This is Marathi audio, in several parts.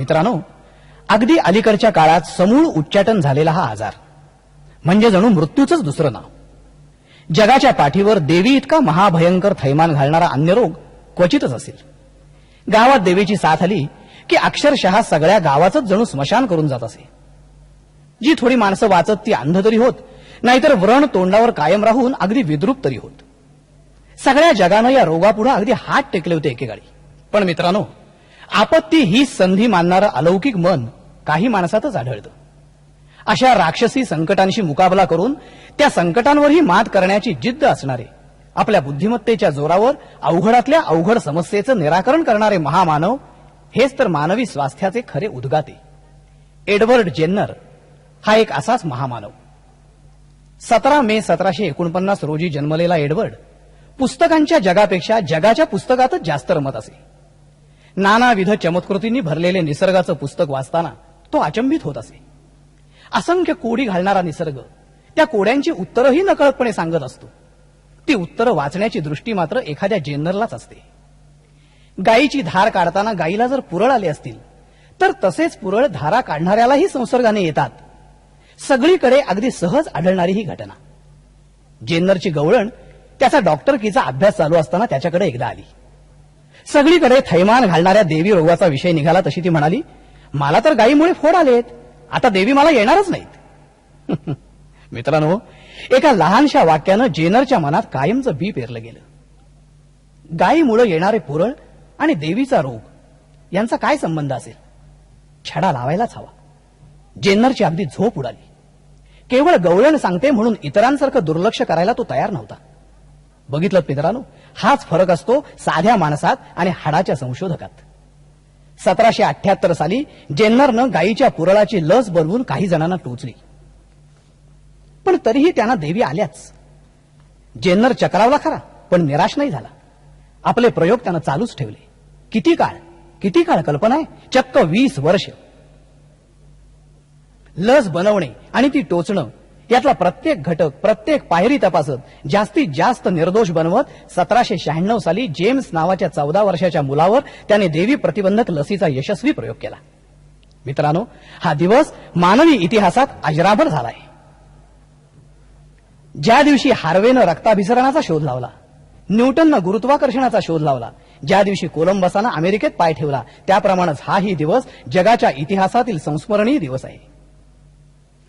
मित्रांनो, अगदी अलीकडच्या काळात समूळ उच्चाटन झालेला हा आजार म्हणजे जणू मृत्यूचंच दुसरं नाव. जगाच्या पाठीवर देवी इतका महाभयंकर थैमान घालणारा अन्य रोग क्वचितच असेल. गावात देवीची साथ आली की अक्षरशः सगळ्या गावाचंच जणू स्मशान करून जात असे. जी थोडी माणसं वाचत ती अंध तरी होत, नाहीतर व्रण तोंडावर कायम राहून अगदी विद्रूप तरी होत. सगळ्या जगानं या रोगापुढे अगदी हात टेकले होते एकेकाळी. पण मित्रांनो, आपत्ती ही संधी मानणारं अलौकिक मन काही माणसातच आढळतं. अशा राक्षसी संकटांशी मुकाबला करून त्या संकटांवरही मात करण्याची जिद्द असणारे, आपल्या बुद्धिमत्तेच्या जोरावर अवघडातल्या अवघड समस्येचं निराकरण करणारे महामानव हेच तर मानवी स्वास्थ्याचे खरे उद्गाते. एडवर्ड जेन्नर हा एक असाच महामानव. 17 मे 1749 रोजी जन्मलेला एडवर्ड पुस्तकांच्या जगापेक्षा जगाच्या पुस्तकातच जास्त रमत असे. नानाविध चमत्कृतींनी भरलेले निसर्गाचं पुस्तक वाचताना तो अचंबित होत असे. असंख्य कोडी घालणारा निसर्ग त्या कोड्यांची उत्तरंही नकळतपणे सांगत असतो. ती उत्तरं वाचण्याची दृष्टी मात्र एखाद्या जेन्नरलाच असते. गायीची धार काढताना गायीला जर पुरळ आले असतील तर तसेच पुरळ धारा काढणाऱ्यालाही संसर्गाने येतात. सगळीकडे अगदी सहज आढळणारी ही घटना. जेन्नरची गवळण त्याचा डॉक्टरकीचा अभ्यास चालू असताना त्याच्याकडे एकदा आली. सगळीकडे थैमान घालणाऱ्या देवी रोगाचा विषय निघाला तशी ती म्हणाली, मला तर गायीमुळे फोड आलेत, आता देवी मला येणारच नाहीत. मित्रांनो, एका लहानशा वाक्यानं जेनरच्या मनात कायमचं बी पेरलं गेलं. गायीमुळे येणारे पुरळ आणि देवीचा रोग यांचा काय संबंध असेल? छडा लावायलाच हवा. जेन्नरची अगदी झोप उडाली. केवळ गवळण सांगते म्हणून इतरांसारखं दुर्लक्ष करायला तो तयार नव्हता. बघितलं मित्रांनो, हाच फरक असतो साध्या माणसात आणि हाडाच्या संशोधकात. 1778 साली जेन्नरनं गायीच्या पुरळाची लस बनवून काही जणांना टोचली, पण तरीही त्यांना देवी आल्याच. जेन्नर चक्रावला खरा, पण निराश नाही झाला. आपले प्रयोग त्यानं चालूच ठेवले. किती काळ कल्पना आहे? चक्क 20 वर्ष. लस बनवणे आणि ती टोचणं यातला प्रत्येक घटक, प्रत्येक पायरी तपासत जास्तीत जास्त निर्दोष बनवत 1796 साली जेम्स नावाच्या 14 वर्षाच्या मुलावर त्याने देवी प्रतिबंधक लसीचा यशस्वी प्रयोग केला. मित्रांनो, हा दिवस मानवी इतिहासात अजरामर झालाय. ज्या दिवशी हार्वेनं रक्ताभिसरणाचा शोध लावला, न्यूटननं गुरुत्वाकर्षणाचा शोध लावला, ज्या दिवशी कोलंबसानं अमेरिकेत पाय ठेवला, त्याप्रमाणेच हाही दिवस जगाच्या इतिहासातील संस्मरणीय दिवस आहे.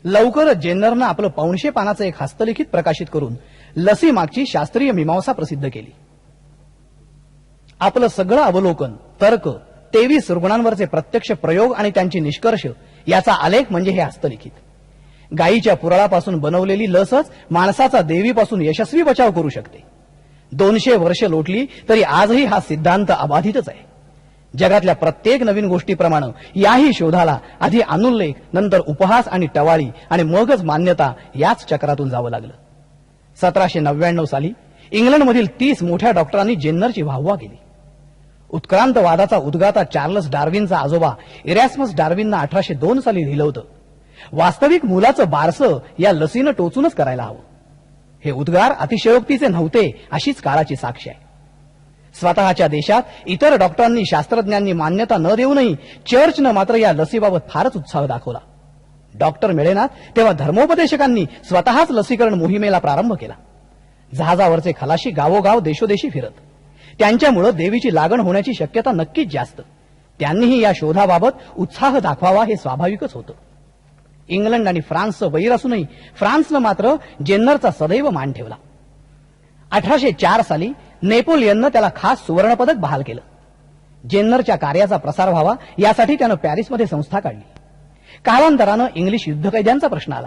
लवकरच जेन्नरनं आपलं 500 पानाचं एक हस्तलिखित प्रकाशित करून लसीमागची शास्त्रीय मीमांसा प्रसिद्ध केली. आपलं सगळं अवलोकन, तर्क, 23 रुग्णांवरचे प्रत्यक्ष प्रयोग आणि त्यांची निष्कर्ष याचा आलेख म्हणजे हे हस्तलिखित. गायीच्या पुरळापासून बनवलेली लसच माणसाचा देवीपासून यशस्वी बचाव करू शकते. 200 वर्ष लोटली तरी आजही हा सिद्धांत अबाधितच आहे. जगातल्या प्रत्येक नवीन गोष्टीप्रमाणे याही शोधाला आधी अनुल्लेख, नंतर उपहास आणि टवाळी आणि मगच मान्यता याच चक्रातून जावं लागलं. 1799 साली इंग्लंडमधील 30 मोठ्या डॉक्टरांनी जेन्नरची वाहवा केली. उत्क्रांतवादाचा उद्गाता चार्लस डार्विनचा आजोबा इरॅस्मस डार्विननं 1802 साली लिहिलं होतं, वास्तविक मुलाचं बारसं या लसीनं टोचूनच करायला हवं. हे उद्गार अतिशयोक्तीचे नव्हते, अशीच काळाची साक्ष आहे. स्वतःच्या देशात इतर डॉक्टरांनी, शास्त्रज्ञांनी मान्यता न देऊनही चर्चनं मात्र या लसीबाबत फारच उत्साह दाखवला. डॉक्टर मिळेनात तेव्हा धर्मोपदेशकांनी स्वतःच लसीकरण मोहिमेला प्रारंभ केला. जहाजावरचे खलाशी गावोगाव देशोदेशी फिरत. त्यांच्यामुळे देवीची लागण होण्याची शक्यता नक्कीच जास्त. त्यांनीही या शोधाबाबत उत्साह दाखवावा हे स्वाभाविकच होतं. इंग्लंड आणि फ्रान्सचं वैर असूनही फ्रान्सनं मात्र जेन्नरचा सदैव मान ठेवला. 1804 साली नेपोलियननं त्याला खास सुवर्णपदक बहाल केलं. जेन्नरच्या कार्याचा प्रसार व्हावा यासाठी त्यानं पॅरिसमध्ये संस्था काढली. कालांतरानं इंग्लिश युद्धकैद्यांचा प्रश्न आला.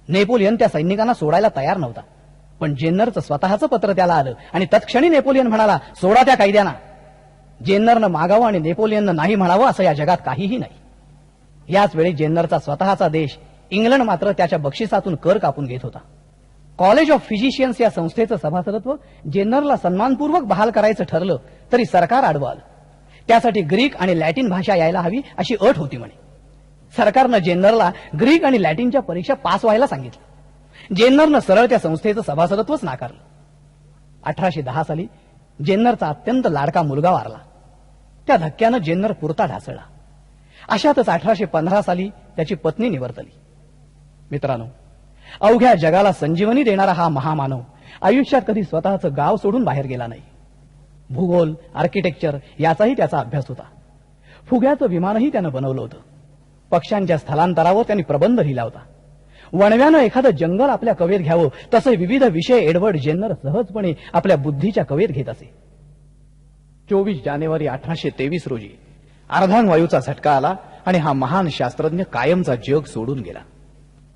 नेपोलियन त्या सैनिकांना सोडायला तयार नव्हता, पण जेन्नरचं स्वतःचं पत्र त्याला आलं आणि तत्क्षणी नेपोलियन म्हणाला, सोडा त्या कैद्यांना. जेन्नरनं मागावं आणि नेपोलियननं नाही म्हणावं असं या जगात काहीही नाही. याच वेळी जेन्नरचा स्वतःचा देश इंग्लंड मात्र त्याच्या बक्षिसातून कर कापून घेत होता. कॉलेज ऑफ फिजिशियन्स या संस्थेचं सभासदत्व जेन्नरला सन्मानपूर्वक बहाल करायचं ठरलं तरी सरकार आडवं आलं. त्यासाठी ग्रीक आणि लॅटिन भाषा यायला हवी अशी अट होती म्हणे. सरकारनं जेन्नरला ग्रीक आणि लॅटिनच्या परीक्षा पास व्हायला सांगितलं. जेन्नरनं सरळ त्या संस्थेचं सभासदत्वच नाकारलं. 1810 साली जेन्नरचा अत्यंत लाडका मुलगा वारला. त्या धक्क्यानं जेन्नर पुरता ढासळला. अशातच 1815 साली त्याची पत्नी निवर्तली. मित्रांनो, अवघ्या जगाला संजीवनी देणारा हा महामानव आयुष्यात कधी स्वतःचं गाव सोडून बाहेर गेला नाही. भूगोल, आर्किटेक्चर याचाही त्याचा अभ्यास होता. फुग्याचं विमानही त्यानं बनवलं होतं. पक्ष्यांच्या स्थलांतरावर त्यांनी प्रबंध लिहिला होता. वणव्यानं एखादं जंगल आपल्या कवेत घ्यावं तसे विविध विषय एडवर्ड जेन्नर सहजपणे आपल्या बुद्धीच्या कवेत घेत असे. 24 जानेवारी 1823 रोजी अर्धांगवायूचा झटका आला आणि हा महान शास्त्रज्ञ कायमचा जग सोडून गेला.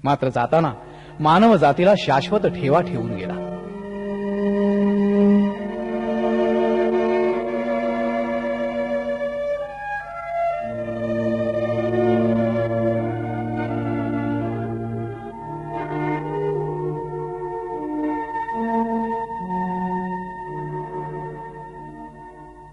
मात्र जाताना मानव जातीला शाश्वत ठेवा ठेवून गेला.